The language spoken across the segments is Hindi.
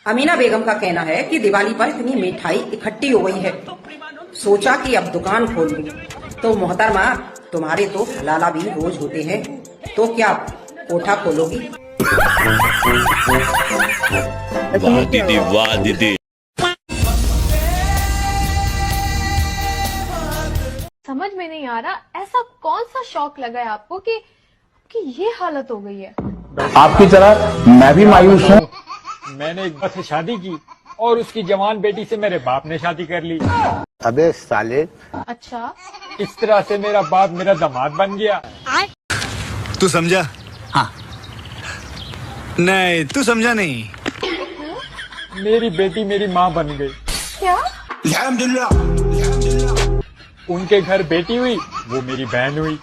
अमीना बेगम का कहना है कि दिवाली पर इतनी मिठाई इकट्ठी हो गई है, सोचा कि अब दुकान खोल लूं। तो मोहतरमा, तुम्हारे तो हलाला भी रोज होते हैं, तो क्या कोठा खोलोगी? वाह दीदी, वाह दीदी। समझ में नहीं आ रहा, ऐसा कौन सा शौक लगा है आपको कि ये हालत हो गई है? आपकी तरह मैं भी मायूस हूँ। मैंने एक बार से शादी की और उसकी जवान बेटी से मेरे बाप ने शादी कर ली। अबे साले। अच्छा, इस तरह से मेरा बाप मेरा दामाद बन गया। तू समझा? हाँ। नहीं, तू समझा नहीं। मेरी बेटी मेरी माँ बन गई। क्या? उनके घर बेटी हुई, वो मेरी बहन हुई।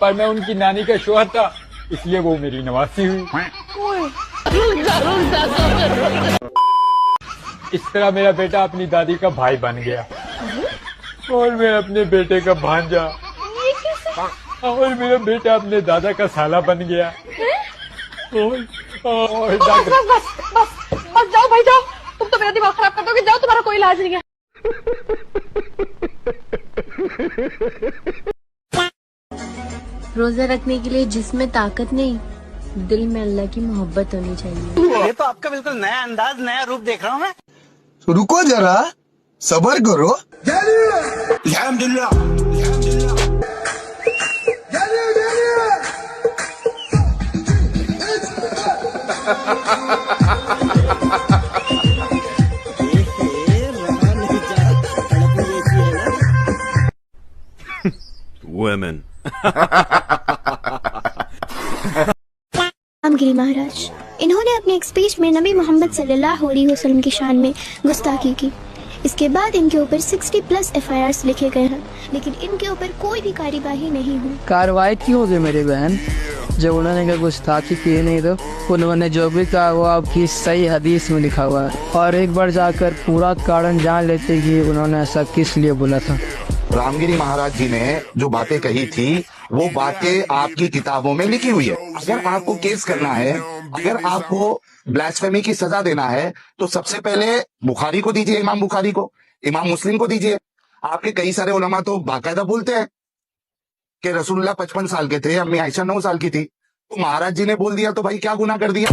पर मैं उनकी नानी का शौहर था, इसलिए वो मेरी नवासी हुई। इस तरह मेरा बेटा अपनी दादी का भाई बन गया और मैं अपने बेटे का भांजा, और मेरा बेटा अपने दादा का साला बन गया। और बस जाओ भाई जाओ, तुम तो मेरा दिमाग खराब कर दोगे। जाओ, तुम्हारा कोई इलाज नहीं है। रोजा रखने के लिए जिसमें ताकत नहीं, दिल में अल्लाह की मोहब्बत होनी चाहिए। ये तो आपका बिल्कुल नया अंदाज, नया रूप देख रहा हूँ मैं। रुको जरा, सबर करो। Women. रामगिरी महाराज, इन्होंने अपने एक स्पीच में नबी मोहम्मद सल्लल्लाहु अलैहि वसल्लम की शान में गुस्ताखी की। इसके बाद इनके ऊपर 60+ FIRs लिखे गए हैं, लेकिन इनके ऊपर कोई भी कार्यवाही नहीं हुई। कार्रवाई क्यों हो गई मेरी बहन? जब उन्होंने कहा गुस्ताखी की नहीं, तो उन्होंने जो भी कहा वो आपकी सही हदीस में लिखा हुआ है। और एक बार जाकर पूरा कारण जान लेते कि उन्होंने ऐसा किस लिए बोला था। रामगिरी महाराज जी ने जो बातें कही थी वो बातें आपकी किताबों में लिखी हुई है। अगर आपको केस करना है, अगर आपको ब्लास्फेमी की सजा देना है, तो सबसे पहले बुखारी को दीजिए, इमाम बुखारी को, इमाम मुस्लिम को दीजिए। आपके कई सारे उलमा तो बाकायदा बोलते हैं कि रसूलुल्लाह 55 साल के थे, अम्मी आयशा 9 साल की थी। तो महाराज जी ने बोल दिया तो भाई क्या गुनाह कर दिया?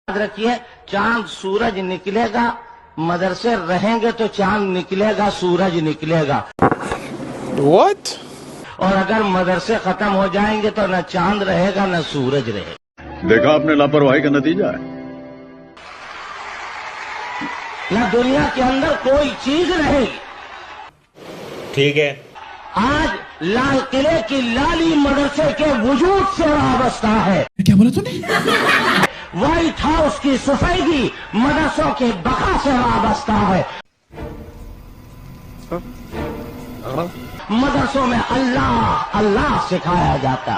याद रखिए, चांद सूरज निकलेगा, मदरसे रहेंगे तो चांद निकलेगा, सूरज निकलेगा। What? और अगर मदरसे खत्म हो जाएंगे तो न चांद रहेगा न सूरज रहेगा। देखा आपने लापरवाही का नतीजा है। न दुनिया के अंदर कोई चीज रहेगी। ठीक है। आज लाल किले की लाली मदरसे के वजूद से वाबस्ता है। क्या बोला तूने? व्हाइट हाउस की सफेदी मदरसों के बका से वाबस्ता है। मदरसों में अल्लाह अल्लाह सिखाया जाता।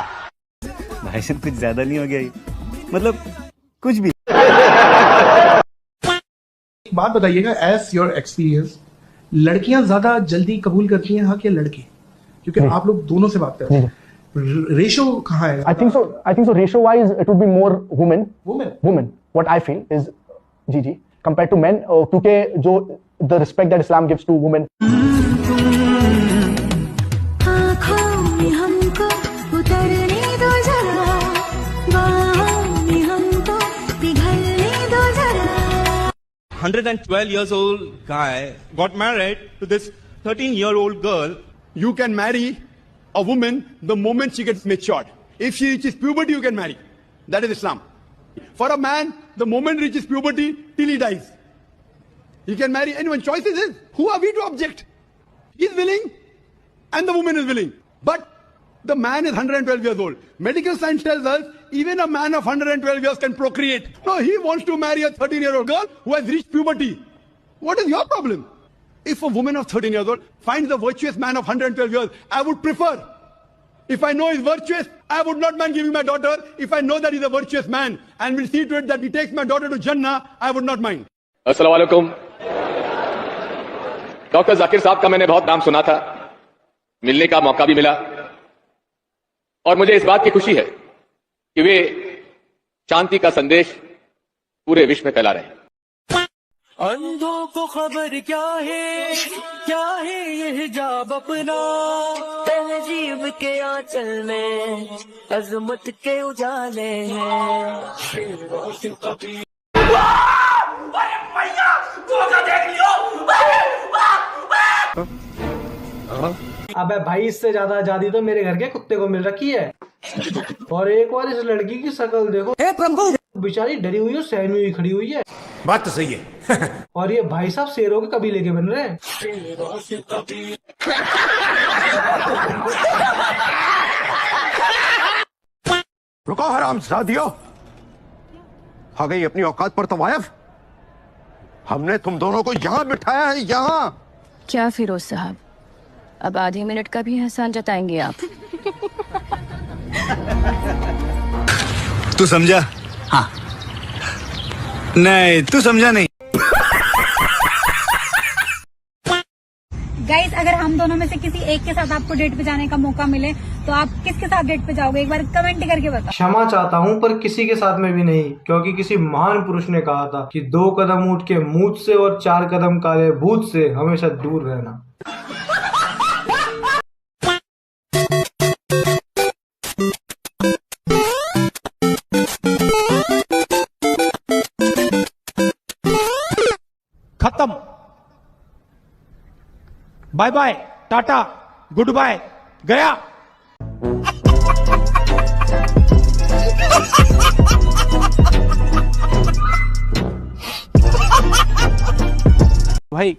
भाई साहब कुछ ज्यादा नहीं हो गया ये? मतलब कुछ भी। बात बताइएगा, एज योर एक्सपीरियंस, लड़कियां ज्यादा जल्दी कबूल करती हैं हक या लड़के? क्योंकि आप लोग दोनों से बात करते हैं, रेशो कहाँ है? I think so ratio wise it would be more women what I feel is ji compared to men, क्योंकि जो the respect that Islam gives to women। आँखों में हमको उतरने दो जरा, बाहों में हमको पिघलने दो जरा। 112 years old guy got married to this 13-year-old girl. You can marry a woman the moment she gets matured. If she reaches puberty, you can marry. That is Islam. For a man, the moment reaches puberty till he dies, he can marry anyone. Choice is his. Who are we to object? He is willing and the woman is willing. But the man is 112 years old. Medical science tells us even a man of 112 years can procreate. No, he wants to marry a 13-year-old girl who has reached puberty. What is your problem? If a woman of 13 years old finds a virtuous man of 112 years, I would prefer. If I know he's virtuous, I would not mind giving my daughter. If I know that he's a virtuous man and will see to it that he takes my daughter to Jannah, I would not mind. Assalamu alaikum. Doctor Zakir साहब का मैंने बहुत नाम सुना था, मिलने का मौका भी मिला और मुझे इस बात की खुशी है कि वे शांति का संदेश पूरे विश्व में फैला रहे हैं। अंधों को खबर क्या है ये हिजाब अपना, तहजीब के आंचल में अजमत के उजाले हैं। अबे भाई, इससे ज्यादा आजादी तो मेरे घर के कुत्ते को मिल रखी है। और एक और इस लड़की की शक्ल देखो, बेचारी डरी हुई और सहमी हुई खड़ी हुई है। बात तो सही है। और ये भाई साहब शेरों के कबीले के बन रहे हैं। रुको हरामजादियों, आ गई अपनी औकात पर तुम आयफ। हमने तुम दोनों को यहाँ बिठाया है, यहाँ। क्या फिरोज साहब, अब आधे मिनट का भी एहसान जताएंगे आप? तू समझा? हाँ। नहीं, तू समझा नहीं। गाइस, अगर हम दोनों में से किसी एक के साथ आपको डेट पे जाने का मौका मिले तो आप किसके साथ डेट पे जाओगे? एक बार कमेंट करके बताओ। क्षमा चाहता हूँ, पर किसी के साथ में भी नहीं, क्योंकि किसी महान पुरुष ने कहा था कि 2 कदम ऊंट के मूठ से और 4 कदम काले भूत से हमेशा दूर रहना। खत्म। Bye bye, tata, goodbye, गया। भाई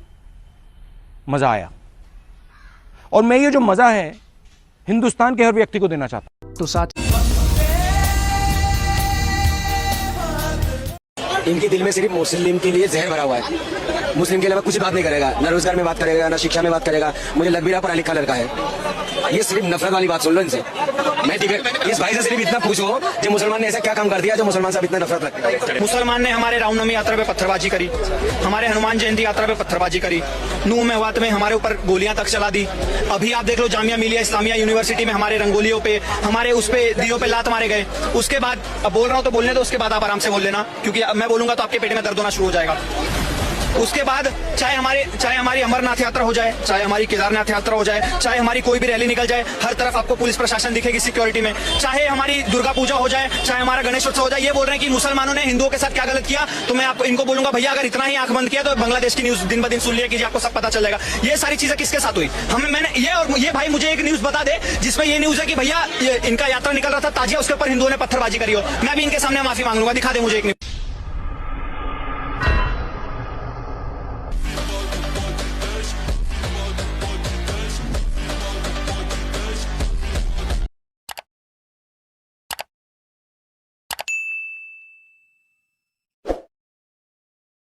मजा आया, और मैं ये जो मजा है हिंदुस्तान के हर व्यक्ति को देना चाहता हूं। तो साथ इनके दिल में सिर्फ मुस्लिम के लिए जहर भरा हुआ है। मुस्लिम के अलावा कुछ बात नहीं करेगा, ना रोजगार में बात करेगा, ना शिक्षा में बात करेगा। मुझे लग भी रहा पढ़ा लिखा लड़का है। ये सिर्फ नफरत वाली बात सुन लो इनसे। मैं इस भाई से सिर्फ इतना पूछो कि मुसलमान ने ऐसा क्या काम कर दिया जो मुसलमान से इतना नफरत रखते हैं। मुसलमान ने हमारे रामनवमी यात्रा पे पत्थरबाजी करी, हमारे हनुमान जयंती यात्रा पे पत्थरबाजी करी, नूह मेवात में हमारे ऊपर गोलियां तक चला दी। अभी आप देख लो, जामिया मिलिया इस्लामिया यूनिवर्सिटी में हमारे रंगोलियों पे, हमारे उस पे दियों पे लात मारे गए। उसके बाद अब बोल रहा हूँ तो बोलने दो, उसके बाद आप आराम से बोल लेना, क्योंकि मैं बोलूंगा तो आपके पेट में दर्द होना शुरू हो जाएगा। उसके बाद चाहे हमारी अमरनाथ यात्रा हो जाए, चाहे हमारी केदारनाथ यात्रा हो जाए, चाहे हमारी कोई भी रैली निकल जाए, हर तरफ आपको पुलिस प्रशासन दिखेगी सिक्योरिटी में। चाहे हमारी दुर्गा पूजा हो जाए, चाहे हमारा गणेश उत्सव हो जाए। ये बोल रहे हैं कि मुसलमानों ने हिंदुओं के साथ क्या गलत किया, तो मैं आपको इनको बोलूंगा, भैया अगर इतना ही आंख बंद किया तो बांग्लादेश की न्यूज दिन ब दिन सुन लिया कीजिए, आपको सब पता चल जाएगा ये सारी चीजें किसके साथ हुई। मैंने ये भाई मुझे एक न्यूज बता दे जिसमें ये न्यूज है कि भैया इनका यात्रा निकल रहा था ताजिया, उसके ऊपर हिंदुओं ने पत्थरबाजी करी हो। मैं भी इनके सामने माफी मांग लूंगा, दिखा दे मुझे एक न्यूज।